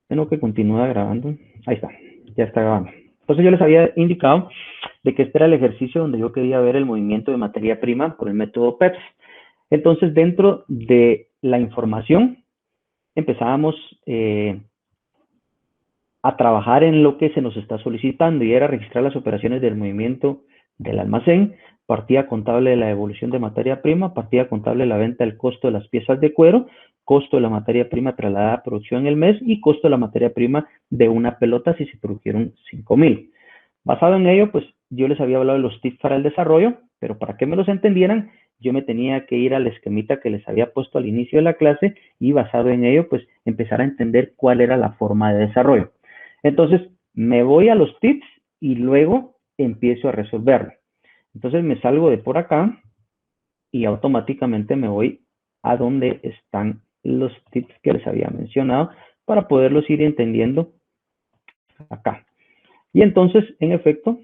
Tengo que continuar grabando. Ahí está, ya está grabando. Entonces yo les había indicado de que este era el ejercicio donde yo quería ver el movimiento de materia prima por el método PEPS. Entonces dentro de la información empezábamos a trabajar en lo que se nos está solicitando y era registrar las operaciones del movimiento del almacén, partida contable de la devolución de materia prima, partida contable de la venta del costo de las piezas de cuero, costo de la materia prima trasladada a producción en el mes y costo de la materia prima de una pelota si se produjeron 5,000. Basado en ello, pues yo les había hablado de los tips para el desarrollo, pero para que me los entendieran, yo me tenía que ir al esquemita que les había puesto al inicio de la clase y basado en ello, pues empezar a entender cuál era la forma de desarrollo. Entonces, me voy a los tips y luego empiezo a resolverlo. Entonces, me salgo de por acá y automáticamente me voy a donde están los tips que les había mencionado para poderlos ir entendiendo acá. Y entonces, en efecto,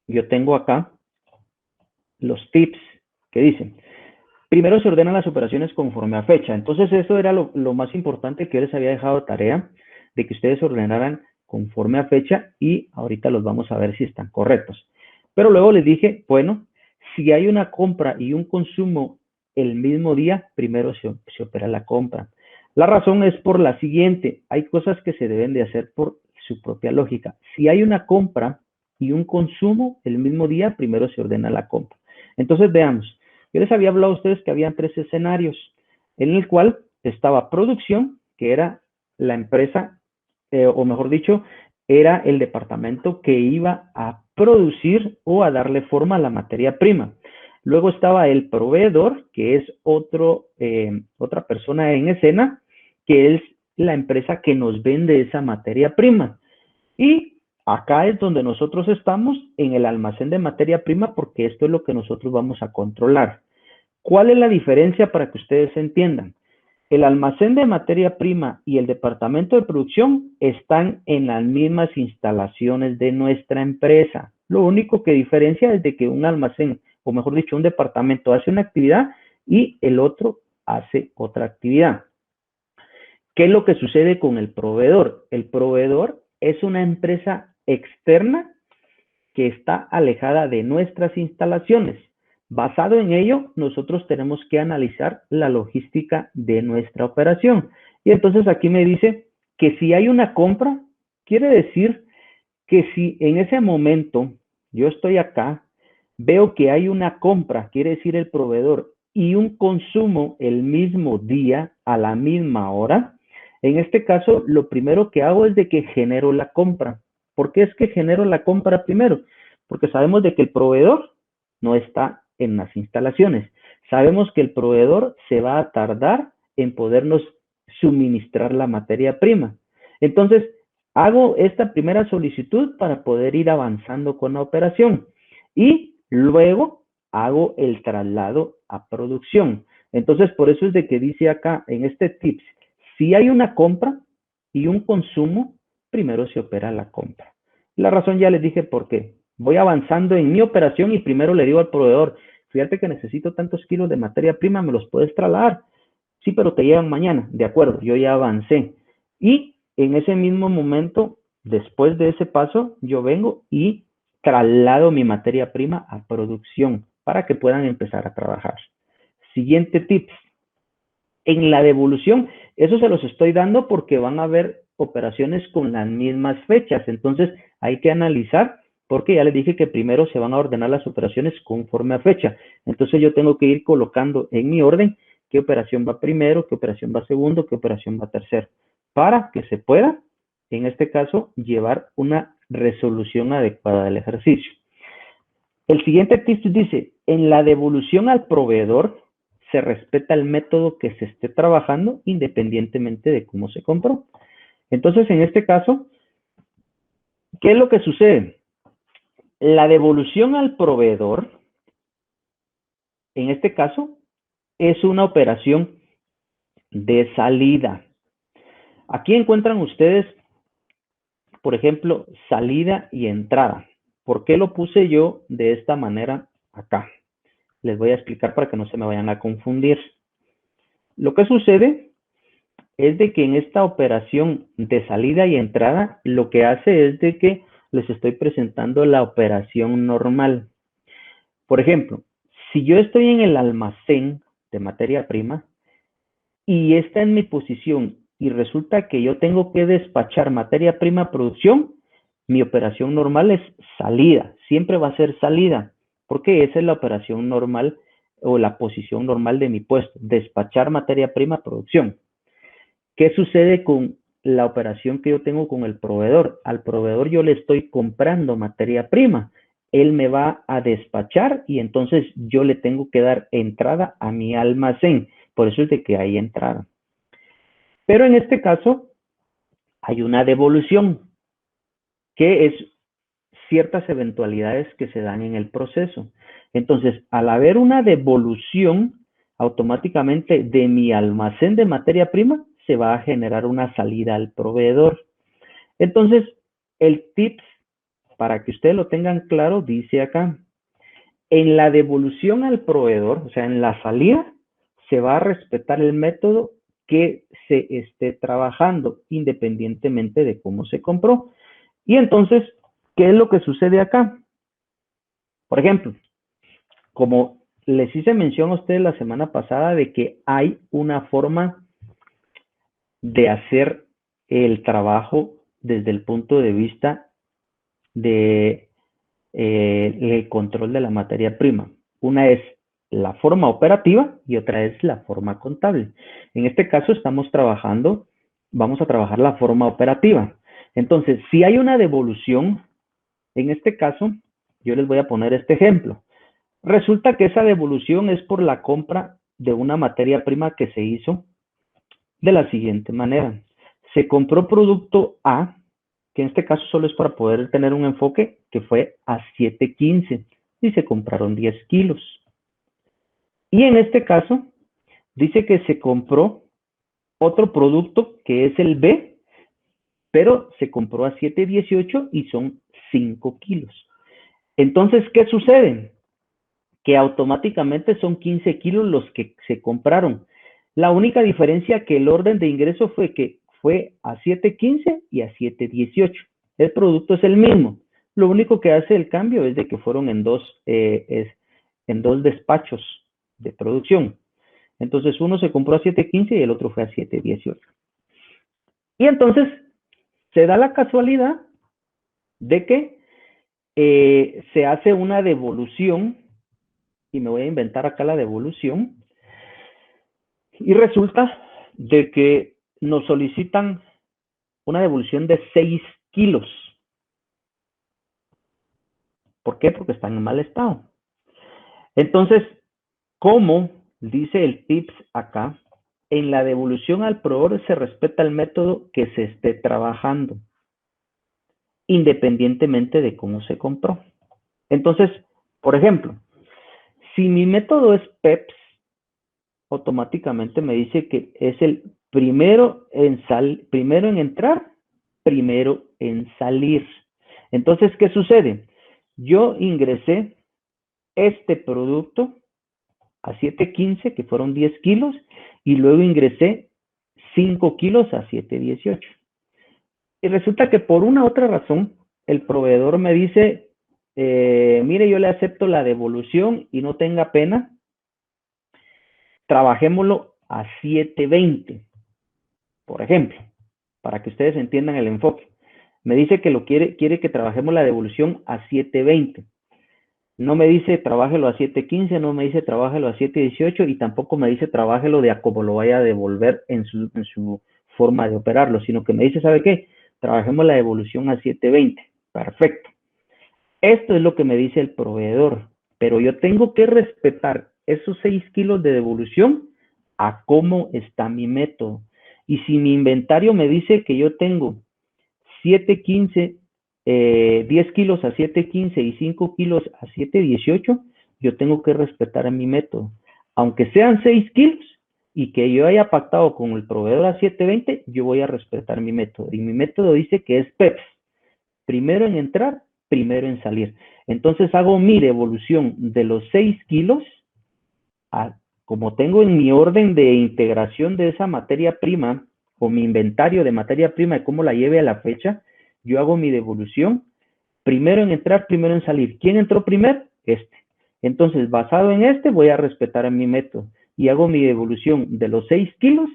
yo tengo acá los tips que dicen, primero se ordenan las operaciones conforme a fecha. Entonces, eso era lo más importante que yo les había dejado de tarea, de que ustedes ordenaran conforme a fecha y ahorita los vamos a ver si están correctos. Pero luego les dije, bueno, si hay una compra y un consumo el mismo día, primero se opera la compra. La razón es por la siguiente, hay cosas que se deben de hacer por su propia lógica. Si hay una compra y un consumo el mismo día, primero se ordena la compra. Entonces veamos, yo les había hablado a ustedes que habían 3 escenarios, en el cual estaba producción, que era la empresa, o mejor dicho, era el departamento que iba a producir o a darle forma a la materia prima. Luego estaba el proveedor, que es otra persona en escena, que es la empresa que nos vende esa materia prima. Y acá es donde nosotros estamos en el almacén de materia prima porque esto es lo que nosotros vamos a controlar. ¿Cuál es la diferencia para que ustedes entiendan? El almacén de materia prima y el departamento de producción están en las mismas instalaciones de nuestra empresa. Lo único que diferencia es de que un almacén, o mejor dicho, un departamento hace una actividad y el otro hace otra actividad. ¿Qué es lo que sucede con el proveedor? El proveedor es una empresa externa que está alejada de nuestras instalaciones. Basado en ello, nosotros tenemos que analizar la logística de nuestra operación. Y entonces aquí me dice que si hay una compra, quiere decir que si en ese momento yo estoy acá, veo que hay una compra, quiere decir el proveedor, y un consumo el mismo día, a la misma hora, en este caso, lo primero que hago es de que genero la compra. ¿Por qué es que genero la compra primero? Porque sabemos de que el proveedor no está en las instalaciones. Sabemos que el proveedor se va a tardar en podernos suministrar la materia prima. Entonces, hago esta primera solicitud para poder ir avanzando con la operación y luego hago el traslado a producción. Entonces, por eso es de que dice acá en este tips, si hay una compra y un consumo, primero se opera la compra. La razón ya les dije por qué. Voy avanzando en mi operación y primero le digo al proveedor, fíjate que necesito tantos kilos de materia prima, ¿me los puedes trasladar? Sí, pero te llegan mañana. De acuerdo, yo ya avancé. Y en ese mismo momento, después de ese paso, yo vengo y traslado mi materia prima a producción para que puedan empezar a trabajar. Siguiente tips. En la devolución, eso se los estoy dando porque van a haber operaciones con las mismas fechas. Entonces, hay que analizar porque ya les dije que primero se van a ordenar las operaciones conforme a fecha. Entonces, yo tengo que ir colocando en mi orden qué operación va primero, qué operación va segundo, qué operación va tercero, para que se pueda, en este caso, llevar una resolución adecuada del ejercicio. El siguiente tip dice, en la devolución al proveedor se respeta el método que se esté trabajando independientemente de cómo se compró. Entonces, en este caso, ¿qué es lo que sucede? La devolución al proveedor, en este caso, es una operación de salida. Aquí encuentran ustedes, por ejemplo, salida y entrada. ¿Por qué lo puse yo de esta manera acá? Les voy a explicar para que no se me vayan a confundir. Lo que sucede es de que en esta operación de salida y entrada, lo que hace es de que les estoy presentando la operación normal. Por ejemplo, si yo estoy en el almacén de materia prima y está en mi posición y resulta que yo tengo que despachar materia prima a producción, mi operación normal es salida, siempre va a ser salida, porque esa es la operación normal o la posición normal de mi puesto, despachar materia prima a producción. ¿Qué sucede con la operación que yo tengo con el proveedor? Al proveedor yo le estoy comprando materia prima. Él me va a despachar y entonces yo le tengo que dar entrada a mi almacén. Por eso es de que hay entrada. Pero en este caso hay una devolución, que es ciertas eventualidades que se dan en el proceso. Entonces, al haber una devolución, automáticamente de mi almacén de materia prima se va a generar una salida al proveedor. Entonces, el tips, para que ustedes lo tengan claro, dice acá, en la devolución al proveedor, o sea, en la salida, se va a respetar el método que se esté trabajando, independientemente de cómo se compró. Y entonces, ¿qué es lo que sucede acá? Por ejemplo, como les hice mención a ustedes la semana pasada de que hay una forma de hacer el trabajo desde el punto de vista de el control de la materia prima. Una es la forma operativa y otra es la forma contable. En este caso vamos a trabajar la forma operativa. Entonces, si hay una devolución, en este caso, yo les voy a poner este ejemplo. Resulta que esa devolución es por la compra de una materia prima que se hizo de la siguiente manera. Se compró producto A, que en este caso solo es para poder tener un enfoque, que fue a 7.15 y se compraron 10 kilos. Y en este caso dice que se compró otro producto que es el B, pero se compró a 7.18 y son 5 kilos. Entonces, ¿qué sucede? Que automáticamente son 15 kilos los que se compraron. La única diferencia que el orden de ingreso fue que fue a 7.15 y a 7.18. El producto es el mismo. Lo único que hace el cambio es de que fueron en dos despachos de producción. Entonces uno se compró a 7.15 y el otro fue a 7.18. Y entonces se da la casualidad de que se hace una devolución, y me voy a inventar acá la devolución, y resulta de que nos solicitan una devolución de 6 kilos. ¿Por qué? Porque están en mal estado. Entonces, como dice el tips acá, en la devolución al proveedor se respeta el método que se esté trabajando, independientemente de cómo se compró. Entonces, por ejemplo, si mi método es PEPS, automáticamente me dice que es el primero en entrar, primero en salir. Entonces, ¿qué sucede? Yo ingresé este producto a 7.15, que fueron 10 kilos, y luego ingresé 5 kilos a 7.18. Y resulta que por una otra razón, el proveedor me dice, mire, yo le acepto la devolución y no tenga pena, trabajémoslo a 7.20, por ejemplo, para que ustedes entiendan el enfoque. Me dice que quiere que trabajemos la devolución a 7.20. No me dice trabájelo a 7.15, no me dice trabájelo a 7.18 y tampoco me dice trabájelo de a cómo lo vaya a devolver en su forma de operarlo, sino que me dice, ¿sabe qué? Trabajemos la devolución a 7.20. Perfecto. Esto es lo que me dice el proveedor, pero yo tengo que respetar esos 6 kilos de devolución a cómo está mi método. Y si mi inventario me dice que yo tengo 7.15, 10 kilos a 7.15 y 5 kilos a 7.18, yo tengo que respetar a mi método. Aunque sean 6 kilos y que yo haya pactado con el proveedor a 7.20, yo voy a respetar mi método. Y mi método dice que es PEPS. Primero en entrar, primero en salir. Entonces hago mi devolución de los 6 kilos, como tengo en mi orden de integración de esa materia prima o mi inventario de materia prima, de cómo la lleve a la fecha, yo hago mi devolución, primero en entrar, primero en salir. ¿Quién entró primero? Este. Entonces, basado en este, voy a respetar a mi método y hago mi devolución de los 6 kilos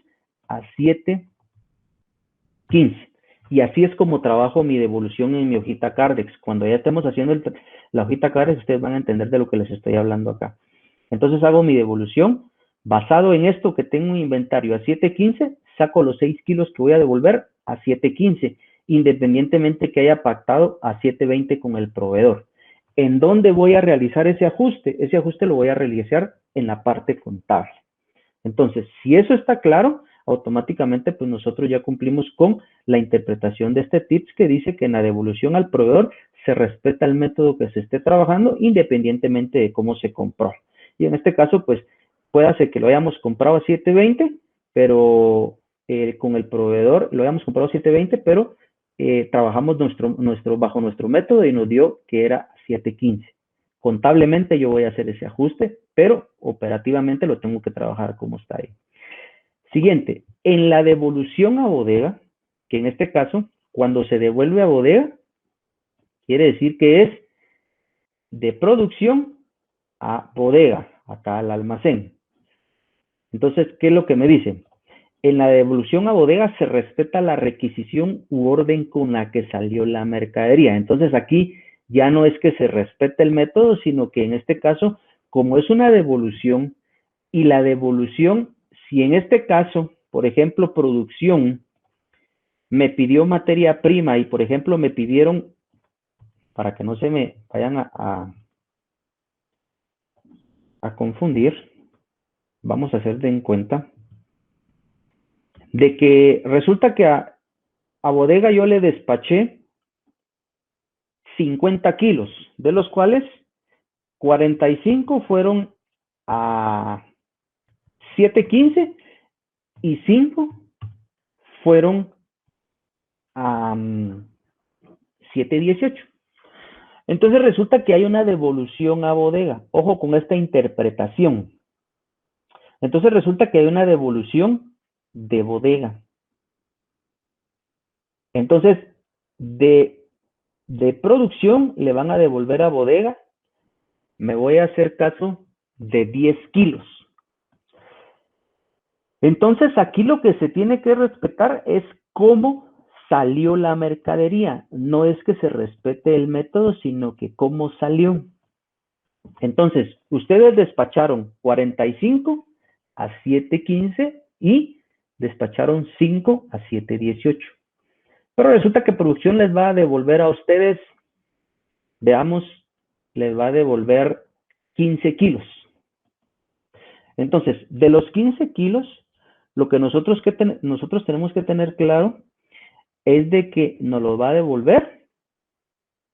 a 7.15. Y así es como trabajo mi devolución en mi hojita Cardex. Cuando ya estemos haciendo la hojita Cardex, ustedes van a entender de lo que les estoy hablando acá. Entonces hago mi devolución. Basado en esto que tengo un inventario a 7.15, saco los 6 kilos que voy a devolver a 7.15, independientemente que haya pactado a 7.20 con el proveedor. ¿En dónde voy a realizar ese ajuste? Ese ajuste lo voy a realizar en la parte contable. Entonces, si eso está claro, automáticamente pues nosotros ya cumplimos con la interpretación de este tips que dice que en la devolución al proveedor se respeta el método que se esté trabajando independientemente de cómo se compró. Y en este caso, pues puede ser que lo hayamos comprado a 7.20, pero con el proveedor lo hayamos comprado a 7.20, pero trabajamos bajo nuestro método y nos dio que era 7.15. Contablemente yo voy a hacer ese ajuste, pero operativamente lo tengo que trabajar como está ahí. Siguiente, en la devolución a bodega, que en este caso, cuando se devuelve a bodega, quiere decir que es de producción a bodega, acá al almacén. Entonces, ¿qué es lo que me dice? En la devolución a bodega se respeta la requisición u orden con la que salió la mercadería. Entonces, aquí ya no es que se respete el método, sino que en este caso, como es una devolución, y la devolución, si en este caso, por ejemplo, producción, me pidió materia prima y, por ejemplo, me pidieron, para que no se me vayan a confundir, vamos a hacer de en cuenta, de que resulta que a bodega yo le despaché 50 kilos, de los cuales 45 fueron a 7.15 y 5 fueron a 7.18. Entonces resulta que hay una devolución a bodega. Ojo con esta interpretación. Entonces resulta que hay una devolución de bodega. Entonces, de producción le van a devolver a bodega. Me voy a hacer caso de 10 kilos. Entonces, aquí lo que se tiene que respetar es cómo salió la mercadería. No es que se respete el método, sino que cómo salió. Entonces, ustedes despacharon 45 a 7.15 y despacharon 5 a 7.18. Pero resulta que producción les va a devolver a ustedes, veamos, les va a devolver 15 kilos. Entonces, de los 15 kilos, lo que nosotros tenemos que tener claro es de que nos lo va a devolver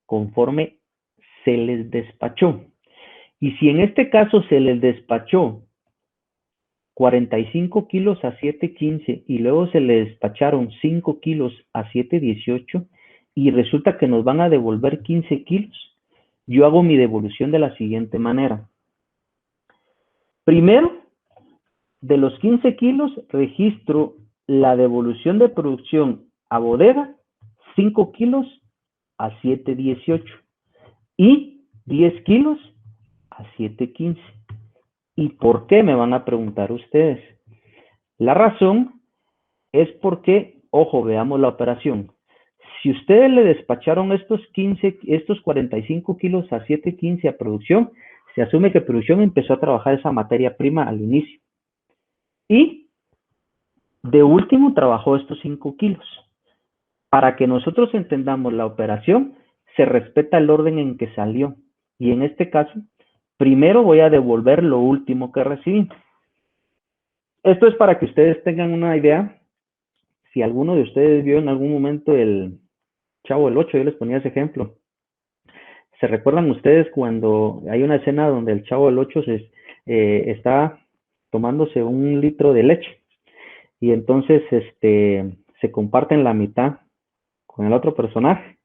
conforme se les despachó. Y si en este caso se les despachó 45 kilos a 7.15 y luego se le despacharon 5 kilos a 7.18 y resulta que nos van a devolver 15 kilos, yo hago mi devolución de la siguiente manera. Primero, de los 15 kilos, registro la devolución de producción a bodega, 5 kilos a 7.18 y 10 kilos a 7.15. ¿Y por qué? Me van a preguntar ustedes. La razón es porque, ojo, veamos la operación. Si ustedes le despacharon estos 45 kilos a 7.15 a producción, se asume que producción empezó a trabajar esa materia prima al inicio. Y de último trabajó estos 5 kilos. Para que nosotros entendamos la operación, se respeta el orden en que salió. Y en este caso, primero voy a devolver lo último que recibí. Esto es para que ustedes tengan una idea. Si alguno de ustedes vio en algún momento el Chavo del 8, yo les ponía ese ejemplo. ¿Se recuerdan ustedes cuando hay una escena donde el Chavo del 8 está tomándose 1 litro de leche y entonces se comparten la mitad con el otro personaje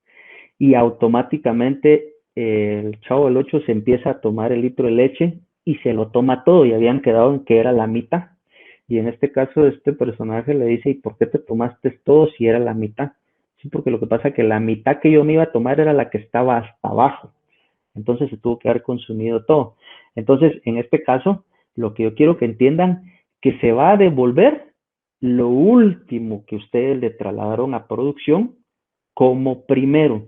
y automáticamente el Chavo del 8 se empieza a tomar el litro de leche y se lo toma todo y habían quedado en que era la mitad? Y en este caso, este personaje le dice, ¿y por qué te tomaste todo si era la mitad? Sí, porque lo que pasa es que la mitad que yo me iba a tomar era la que estaba hasta abajo. Entonces se tuvo que haber consumido todo. Entonces, en este caso, lo que yo quiero que entiendan, que se va a devolver lo último que ustedes le trasladaron a producción como primero.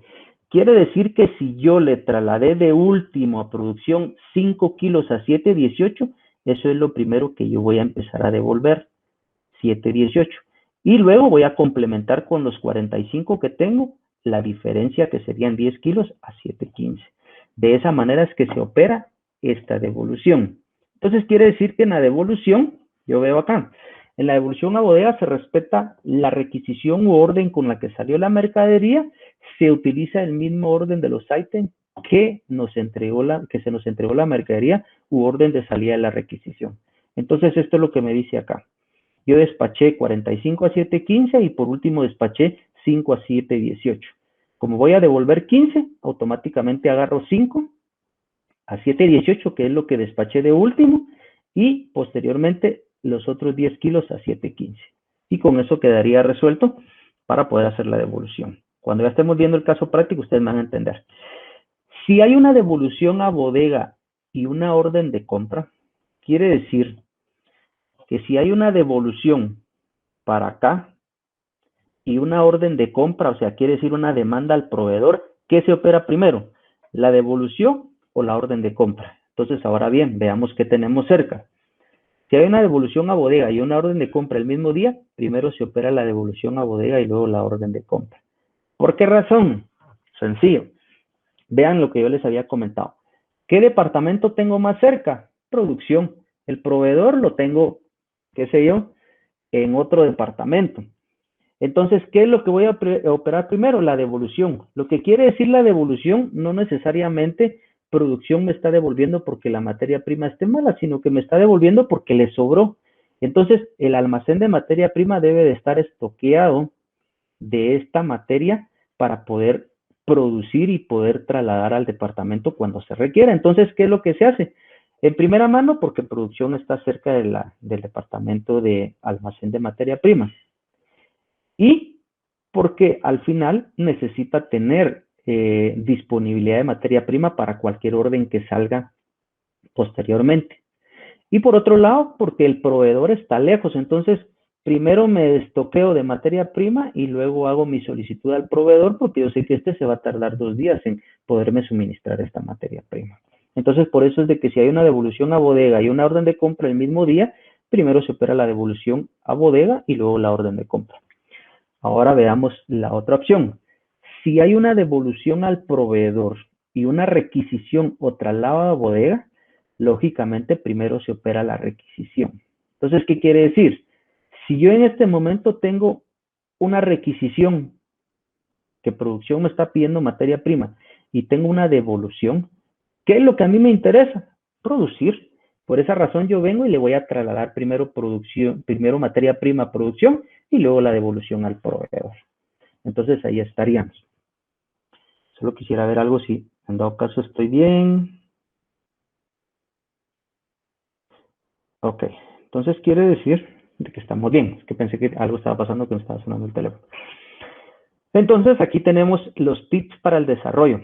Quiere decir que si yo le trasladé de último a producción 5 kilos a 7.18, eso es lo primero que yo voy a empezar a devolver, 7.18. Y luego voy a complementar con los 45 que tengo, la diferencia que serían 10 kilos a 7.15. De esa manera es que se opera esta devolución. Entonces quiere decir que en la devolución, yo veo acá, en la devolución a bodega se respeta la requisición u orden con la que salió la mercadería, se utiliza el mismo orden de los ítems que se nos entregó la mercadería u orden de salida de la requisición. Entonces esto es lo que me dice acá. Yo despaché 45 a 7.15 y por último despaché 5 a 7.18. Como voy a devolver 15, automáticamente agarro 5 a 7.18, que es lo que despaché de último, y posteriormente los otros 10 kilos a 7.15. Y con eso quedaría resuelto para poder hacer la devolución. Cuando ya estemos viendo el caso práctico, ustedes van a entender. Si hay una devolución a bodega y una orden de compra, quiere decir que si hay una devolución para acá y una orden de compra, o sea, quiere decir una demanda al proveedor, ¿qué se opera primero? ¿La devolución o la orden de compra? Entonces, ahora bien, veamos qué tenemos cerca. Si hay una devolución a bodega y una orden de compra el mismo día, primero se opera la devolución a bodega y luego la orden de compra. ¿Por qué razón? Sencillo. Vean lo que yo les había comentado. ¿Qué departamento tengo más cerca? Producción. El proveedor lo tengo, qué sé yo, en otro departamento. Entonces, ¿qué es lo que voy a operar primero? La devolución. Lo que quiere decir la devolución no necesariamente producción me está devolviendo porque la materia prima esté mala, sino que me está devolviendo porque le sobró. Entonces, el almacén de materia prima debe de estar estoqueado de esta materia para poder producir y poder trasladar al departamento cuando se requiera. Entonces, ¿qué es lo que se hace? En primera mano, porque producción está cerca del departamento de almacén de materia prima. Y porque al final necesita tener disponibilidad de materia prima para cualquier orden que salga posteriormente. Y por otro lado, porque el proveedor está lejos, entonces primero me destoqueo de materia prima y luego hago mi solicitud al proveedor porque yo sé que este se va a tardar 2 días en poderme suministrar esta materia prima. Entonces, por eso es de que si hay una devolución a bodega y una orden de compra el mismo día, primero se opera la devolución a bodega y luego la orden de compra. Ahora veamos la otra opción. Si hay una devolución al proveedor y una requisición o traslado a bodega, lógicamente primero se opera la requisición. Entonces, ¿qué quiere decir? Si yo en este momento tengo una requisición que producción me está pidiendo materia prima y tengo una devolución, ¿qué es lo que a mí me interesa? Producir. Por esa razón yo vengo y le voy a trasladar primero materia prima a producción y luego la devolución al proveedor. Entonces ahí estaríamos. Solo quisiera ver algo si en dado caso estoy bien. Ok, entonces quiere decir de que estamos bien. Es que pensé que algo estaba pasando que me estaba sonando el teléfono. Entonces aquí tenemos los tips para el desarrollo.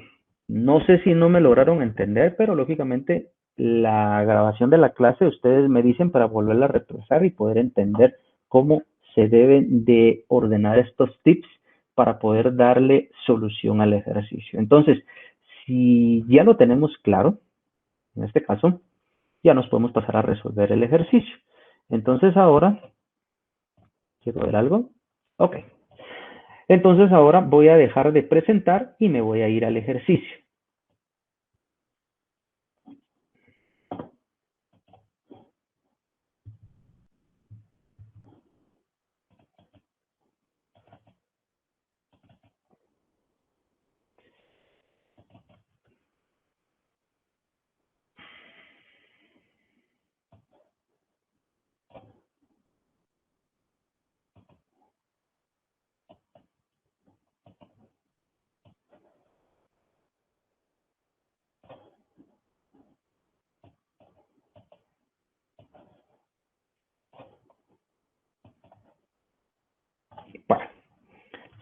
No sé si no me lograron entender, pero lógicamente la grabación de la clase ustedes me dicen para volverla a repasar y poder entender cómo se deben de ordenar estos tips para poder darle solución al ejercicio. Entonces, si ya lo tenemos claro, en este caso, ya nos podemos pasar a resolver el ejercicio. Entonces ahora, ¿quiero ver algo? Ok. Entonces ahora voy a dejar de presentar y me voy a ir al ejercicio.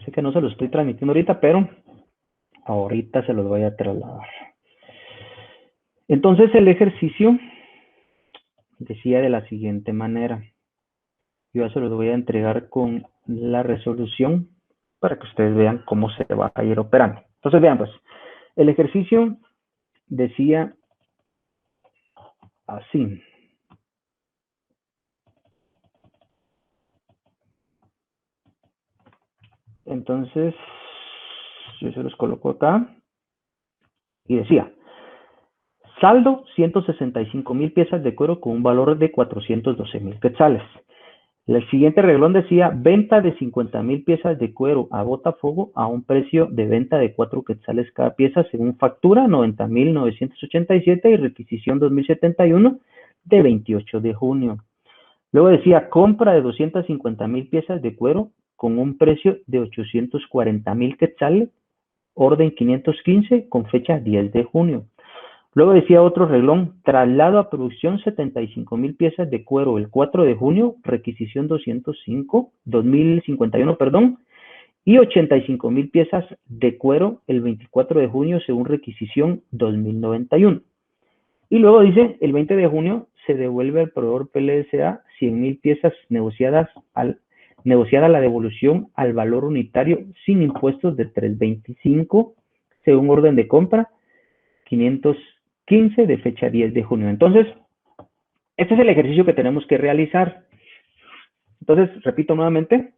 Sé que no se lo estoy transmitiendo ahorita, pero ahorita se los voy a trasladar. Entonces el ejercicio decía de la siguiente manera. Yo se los voy a entregar con la resolución para que ustedes vean cómo se va a ir operando. Entonces vean pues, el ejercicio decía así. Entonces, yo se los coloco acá. Y decía, saldo 165,000 piezas de cuero con un valor de 412,000 quetzales. El siguiente reglón decía, venta de 50,000 piezas de cuero a Botafogo a un precio de venta de 4 quetzales cada pieza según factura 90,987 y requisición 2071 de 28 de junio. Luego decía, compra de 250,000 piezas de cuero con un precio de 840,000 quetzales, orden 515 con fecha 10 de junio. Luego decía otro reglón, traslado a producción 75,000 piezas de cuero el 4 de junio, requisición 2051, y 85,000 piezas de cuero el 24 de junio según requisición 2091. Y luego dice, el 20 de junio se devuelve al proveedor PLSA 100,000 piezas negociada la devolución al valor unitario sin impuestos de 325 según orden de compra 515 de fecha 10 de junio. Entonces, este es el ejercicio que tenemos que realizar. Entonces, repito nuevamente,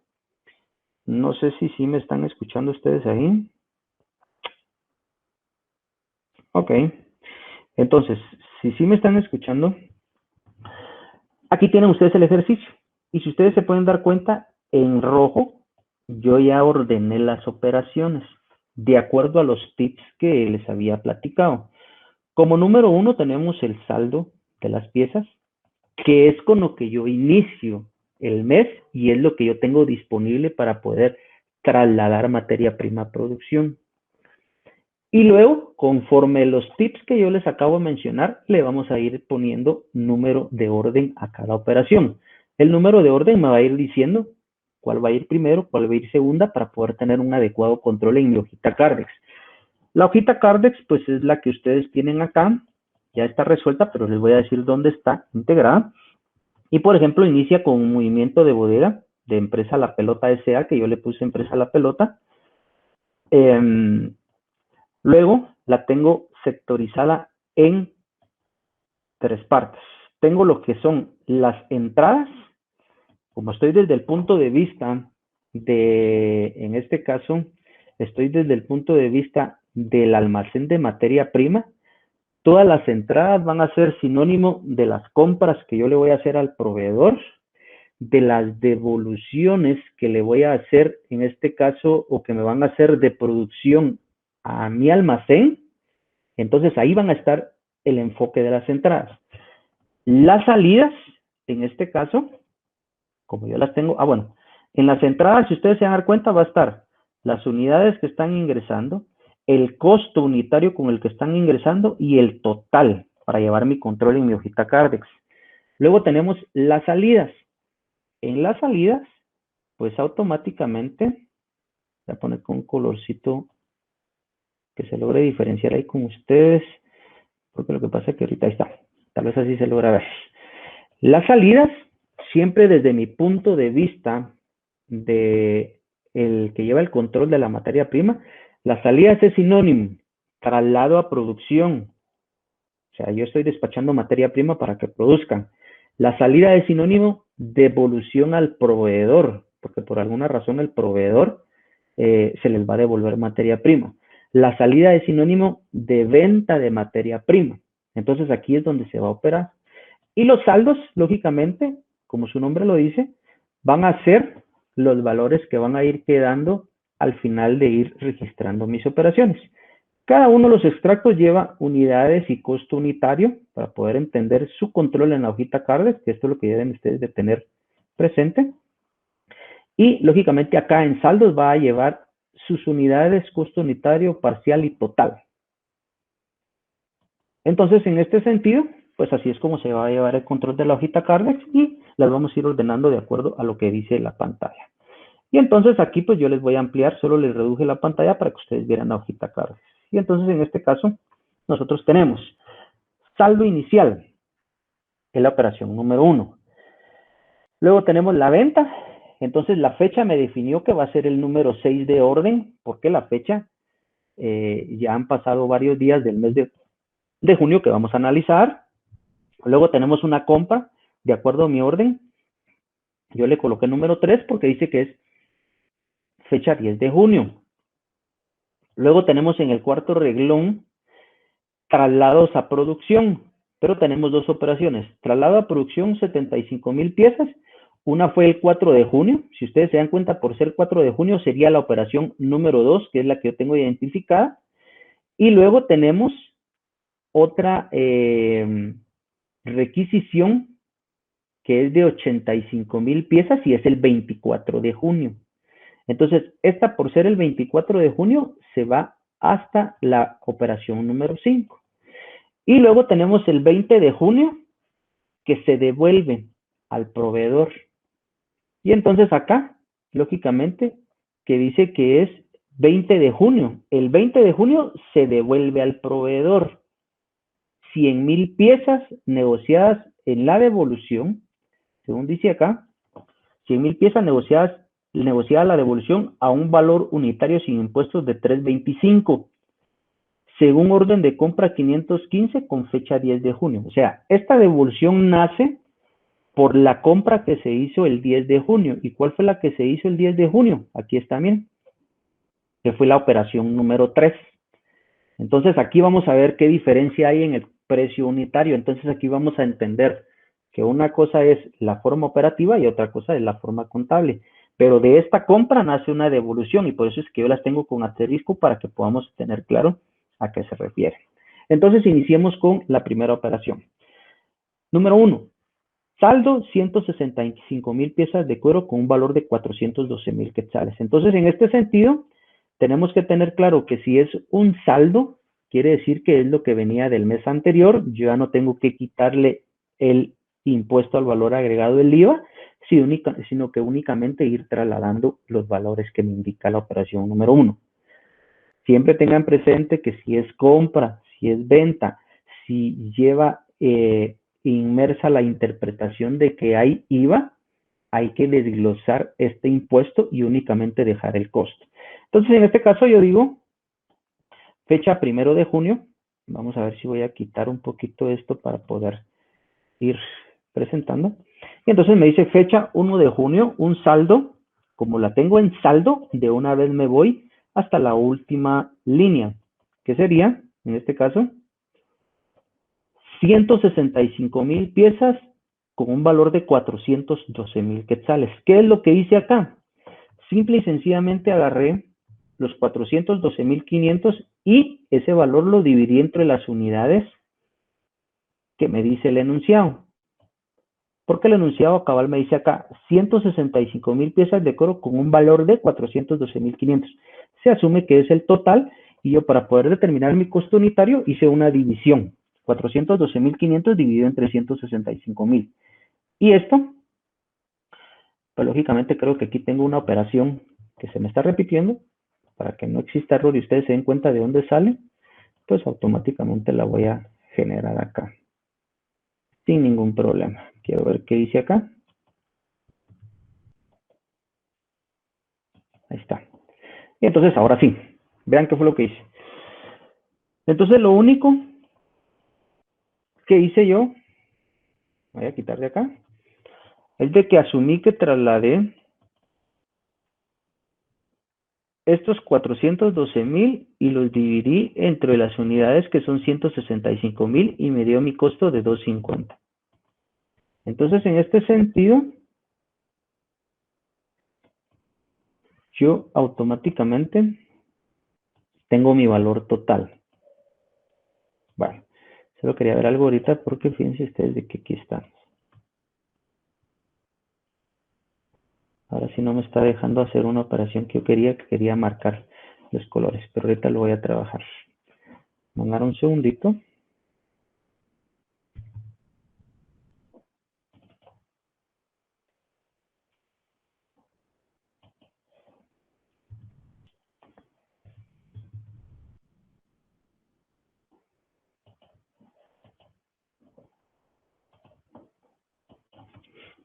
no sé si sí me están escuchando ustedes ahí. Ok. Entonces, si sí me están escuchando, aquí tienen ustedes el ejercicio. Y si ustedes se pueden dar cuenta, en rojo, yo ya ordené las operaciones de acuerdo a los tips que les había platicado. Como número 1 tenemos el saldo de las piezas, que es con lo que yo inicio el mes y es lo que yo tengo disponible para poder trasladar materia prima a producción. Y luego, conforme los tips que yo les acabo de mencionar, le vamos a ir poniendo número de orden a cada operación. El número de orden me va a ir diciendo cuál va a ir primero, cuál va a ir segunda, para poder tener un adecuado control en mi hojita Cardex. La hojita Cardex, pues es la que ustedes tienen acá, ya está resuelta, pero les voy a decir dónde está integrada. Y por ejemplo, inicia con un movimiento de bodega de Empresa La Pelota S.A., que yo le puse Empresa La Pelota. Luego la tengo sectorizada en 3 partes. Tengo lo que son las entradas, como estoy desde el punto de vista en este caso, estoy desde el punto de vista del almacén de materia prima. Todas las entradas van a ser sinónimo de las compras que yo le voy a hacer al proveedor, de las devoluciones que le voy a hacer en este caso o que me van a hacer de producción a mi almacén. Entonces ahí van a estar el enfoque de las entradas. Las salidas, en este caso, como yo las tengo, bueno, en las entradas, si ustedes se dan cuenta, va a estar las unidades que están ingresando, el costo unitario con el que están ingresando y el total para llevar mi control en mi hojita Cardex. Luego tenemos las salidas. En las salidas, pues automáticamente, voy a poner con un colorcito que se logre diferenciar ahí con ustedes, porque lo que pasa es que ahorita ahí está, tal vez así se logra ver. Las salidas, siempre desde mi punto de vista de el que lleva el control de la materia prima, las salidas es sinónimo, traslado a producción. O sea, yo estoy despachando materia prima para que produzcan. La salida es sinónimo devolución al proveedor, porque por alguna razón el proveedor se les va a devolver materia prima. La salida es sinónimo de venta de materia prima. Entonces aquí es donde se va a operar. Y los saldos, lógicamente, como su nombre lo dice, van a ser los valores que van a ir quedando al final de ir registrando mis operaciones. Cada uno de los extractos lleva unidades y costo unitario para poder entender su control en la hojita Cardex, que esto es lo que deben ustedes de tener presente. Y lógicamente acá en saldos va a llevar sus unidades, costo unitario, parcial y total. Entonces, en este sentido, pues así es como se va a llevar el control de la hojita Cardex y las vamos a ir ordenando de acuerdo a lo que dice la pantalla. Y entonces aquí pues yo les voy a ampliar, solo les reduje la pantalla para que ustedes vieran la hojita Carves. Y entonces en este caso nosotros tenemos saldo inicial, que es la operación número 1. Luego tenemos la venta, entonces la fecha me definió que va a ser el número 6 de orden, porque la fecha ya han pasado varios días del mes de junio que vamos a analizar. Luego tenemos una compra, de acuerdo a mi orden, yo le coloqué el número 3 porque dice que es fecha 10 de junio. Luego tenemos en el cuarto reglón traslados a producción, pero tenemos dos operaciones. Traslado a producción 75,000 piezas. Una fue el 4 de junio. Si ustedes se dan cuenta, por ser 4 de junio sería la operación número 2, que es la que yo tengo identificada. Y luego tenemos otra requisición que es de 85,000 piezas y es el 24 de junio. Entonces, esta por ser el 24 de junio se va hasta la operación número 5. Y luego tenemos el 20 de junio que se devuelve al proveedor. Y entonces acá, lógicamente, que dice que es 20 de junio. El 20 de junio se devuelve al proveedor 100,000 piezas negociadas en la devolución, según dice acá, 100,000 piezas negociada la devolución a un valor unitario sin impuestos de 3.25, según orden de compra 515 con fecha 10 de junio. O sea, esta devolución nace por la compra que se hizo el 10 de junio. ¿Y cuál fue la que se hizo el 10 de junio? Aquí está bien, que fue la operación número 3. Entonces aquí vamos a ver qué diferencia hay en el precio unitario. Entonces aquí vamos a entender que una cosa es la forma operativa y otra cosa es la forma contable. Pero de esta compra nace una devolución y por eso es que yo las tengo con asterisco para que podamos tener claro a qué se refiere. Entonces iniciemos con la primera operación. Número 1. Saldo 165,000 piezas de cuero con un valor de 412,000 quetzales. Entonces, en este sentido, tenemos que tener claro que si es un saldo, quiere decir que es lo que venía del mes anterior. Yo ya no tengo que quitarle el impuesto al valor agregado del IVA, sino que únicamente ir trasladando los valores que me indica la operación número 1. Siempre tengan presente que si es compra, si es venta, si lleva inmersa la interpretación de que hay IVA, hay que desglosar este impuesto y únicamente dejar el costo. Entonces, en este caso yo digo fecha 1 de junio. Vamos a ver si voy a quitar un poquito esto para poder ir presentando. Y entonces me dice fecha 1 de junio, un saldo. Como la tengo en saldo, de una vez me voy hasta la última línea, que sería, en este caso, 165,000 piezas con un valor de 412,000 quetzales. ¿Qué es lo que hice acá? Simple y sencillamente agarré los 412,500 y ese valor lo dividí entre las unidades que me dice el enunciado. Porque el enunciado cabal me dice acá 165,000 piezas de cuero con un valor de 412,500. Se asume que es el total y yo para poder determinar mi costo unitario hice una división. 412,500 dividido entre 165,000. Y esto, pues lógicamente creo que aquí tengo una operación que se me está repitiendo. Para que no exista error y ustedes se den cuenta de dónde sale, pues automáticamente la voy a generar acá. Sin ningún problema. Quiero ver qué dice acá. Ahí está. Y entonces ahora sí, vean qué fue lo que hice. Entonces lo único que hice yo, voy a quitar de acá, es de que asumí que trasladé estos 412,000 y los dividí entre las unidades que son 165,000 y me dio mi costo de 250. Entonces en este sentido, yo automáticamente tengo mi valor total. Bueno, solo quería ver algo ahorita porque fíjense ustedes de que aquí estamos. Ahora sí no me está dejando hacer una operación que yo quería marcar los colores, pero ahorita lo voy a trabajar. Mandar un segundito.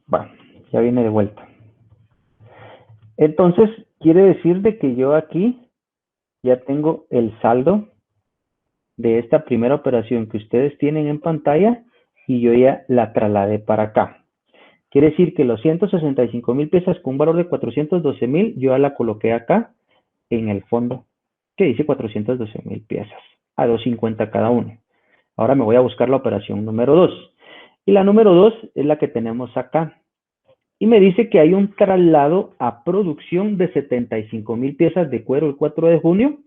Bueno, ya viene de vuelta. Entonces, quiere decir de que yo aquí ya tengo el saldo de esta primera operación que ustedes tienen en pantalla y yo ya la trasladé para acá. Quiere decir que los 165,000 piezas con un valor de 412,000, yo ya la coloqué acá en el fondo que dice 412,000 piezas a 250 cada uno. Ahora me voy a buscar la operación número 2. Y la número 2 es la que tenemos acá. Y me dice que hay un traslado a producción de 75,000 piezas de cuero el 4 de junio.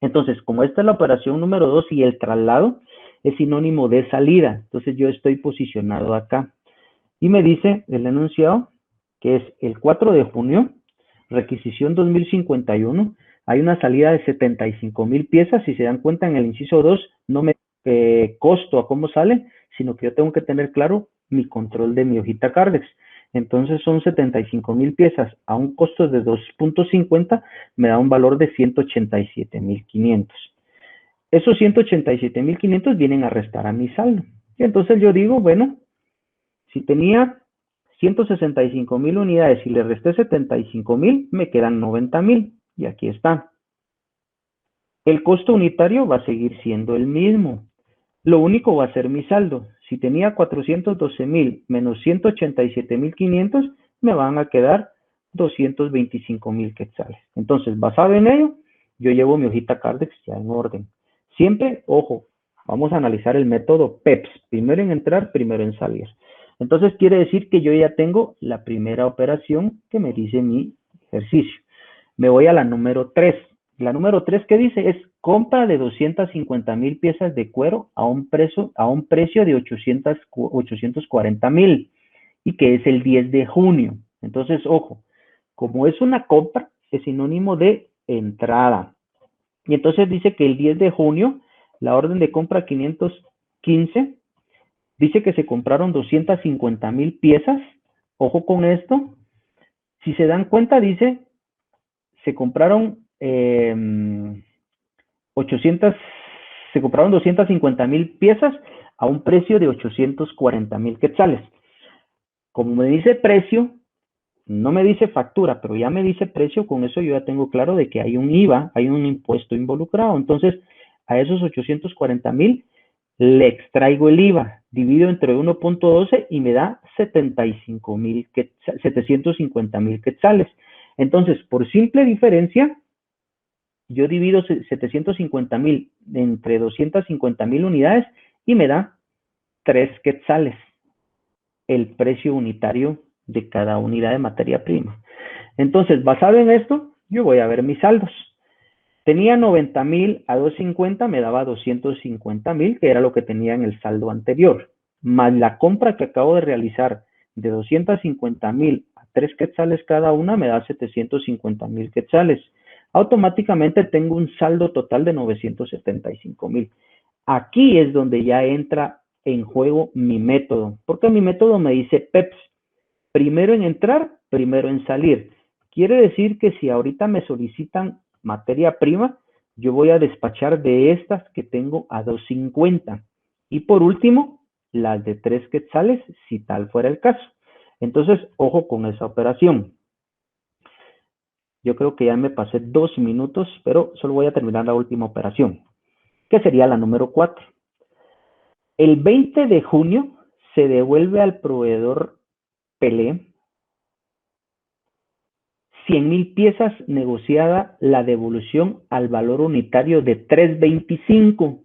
Entonces, como esta es la operación número 2 y el traslado es sinónimo de salida, entonces yo estoy posicionado acá. Y me dice el enunciado que es el 4 de junio, requisición 2051, hay una salida de 75,000 piezas. Si se dan cuenta, en el inciso 2 no me costo a cómo sale, sino que yo tengo que tener claro mi control de mi hojita Cardex. Entonces son 75,000 piezas a un costo de 2.50, me da un valor de 187,500. Esos 187,500 vienen a restar a mi saldo. Y entonces yo digo, bueno, si tenía 165,000 unidades y le resté 75,000, me quedan 90,000. Y aquí está. El costo unitario va a seguir siendo el mismo. Lo único va a ser mi saldo. Si tenía 412,000 menos 187,500, me van a quedar 225,000 quetzales. Entonces, basado en ello, yo llevo mi hojita Cardex ya en orden. Siempre, ojo, vamos a analizar el método PEPS. Primero en entrar, primero en salir. Entonces, quiere decir que yo ya tengo la primera operación que me dice mi ejercicio. Me voy a la número 3. La número 3 que dice es compra de 250,000 piezas de cuero a un precio de 840,000 y que es el 10 de junio. Entonces, ojo, como es una compra, es sinónimo de entrada. Y entonces dice que el 10 de junio, la orden de compra 515, dice que se compraron 250,000 piezas. Ojo con esto. Si se dan cuenta, dice se compraron 800, se compraron 250,000 piezas a un precio de 840,000 quetzales. Como me dice precio, no me dice factura, pero ya me dice precio, con eso yo ya tengo claro de que hay un IVA, hay un impuesto involucrado. Entonces, a esos 840,000 le extraigo el IVA, divido entre 1.12 y me da 750,000 quetzales. Entonces, por simple diferencia, yo divido 750,000 entre 250,000 unidades y me da 3 quetzales el precio unitario de cada unidad de materia prima. Entonces, basado en esto, yo voy a ver mis saldos. Tenía 90,000 a 250, me daba 250,000, que era lo que tenía en el saldo anterior, más la compra que acabo de realizar de 250,000 a 3 quetzales cada una, me da 750,000 quetzales. Automáticamente tengo un saldo total de 975,000. Aquí es donde ya entra en juego mi método, porque mi método me dice PEPS, primero en entrar, primero en salir. Quiere decir que si ahorita me solicitan materia prima, yo voy a despachar de estas que tengo a 250. Y por último, las de 3 quetzales, si tal fuera el caso. Entonces, ojo con esa operación. Yo creo que ya me pasé 2 minutos, pero solo voy a terminar la última operación, que sería la número 4. El 20 de junio se devuelve al proveedor Pelé 100,000 piezas negociada la devolución al valor unitario de 325.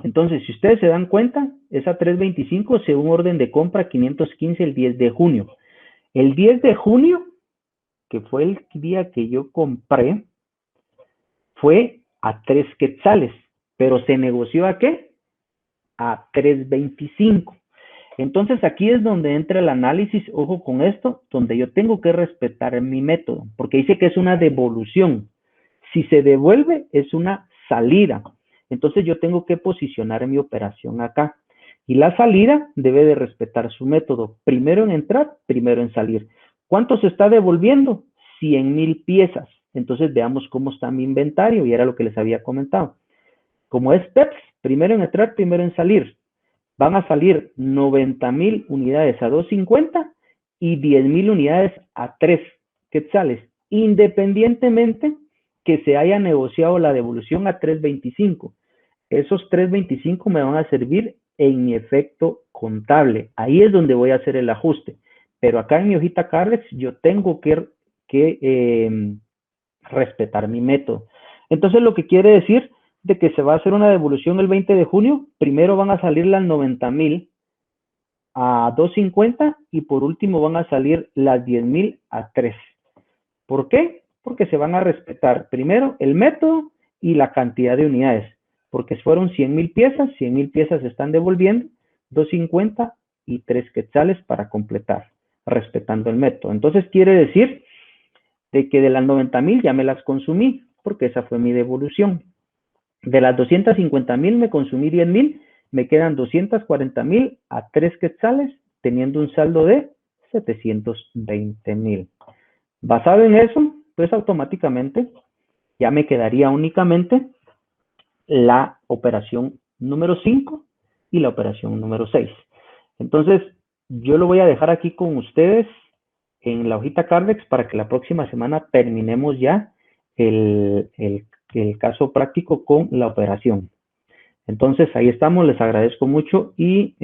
Entonces, si ustedes se dan cuenta, esa 325 según orden de compra 515 el 10 de junio. El 10 de junio, que fue el día que yo compré, fue a 3 quetzales, pero se negoció ¿a qué? A 325. Entonces aquí es donde entra el análisis, ojo con esto, donde yo tengo que respetar mi método, porque dice que es una devolución. Si se devuelve, es una salida. Entonces yo tengo que posicionar mi operación acá. Y la salida debe de respetar su método. Primero en entrar, primero en salir. ¿Cuánto se está devolviendo? 100,000 piezas. Entonces veamos cómo está mi inventario y era lo que les había comentado. Como es PEPS, primero en entrar, primero en salir. van a salir 90,000 unidades a 2.50 y 10,000 unidades a 3 quetzales, independientemente que se haya negociado la devolución a 3.25. Esos 3.25 me van a servir en mi efecto contable. Ahí es donde voy a hacer el ajuste. Pero acá en mi hojita Cardex yo tengo que respetar mi método. Entonces lo que quiere decir de que se va a hacer una devolución el 20 de junio, primero van a salir las 90,000 a 2.50 y por último van a salir las 10,000 a 3. ¿Por qué? Porque se van a respetar primero el método y la cantidad de unidades. Porque fueron 100,000 piezas, 100,000 piezas se están devolviendo, 2.50 y 3 quetzales para completar, respetando el método. Entonces quiere decir de que de las 90,000 ya me las consumí, porque esa fue mi devolución. De las 250,000 me consumí 10,000, me quedan 240,000 a 3 quetzales, teniendo un saldo de 720,000. Basado en eso, pues automáticamente ya me quedaría únicamente la operación número 5 y la operación número 6. Entonces, yo lo voy a dejar aquí con ustedes en la hojita Cardex para que la próxima semana terminemos ya el caso práctico con la operación. Entonces, ahí estamos, les agradezco mucho y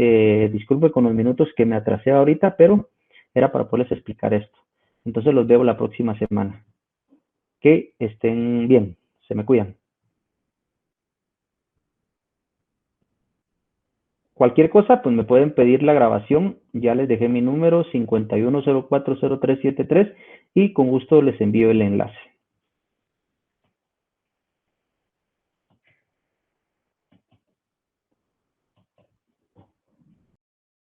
disculpe con los minutos que me atrasé ahorita, pero era para poderles explicar esto. Entonces, los veo la próxima semana. Que estén bien, se me cuidan. Cualquier cosa, pues me pueden pedir la grabación. Ya les dejé mi número 51040373 y con gusto les envío el enlace.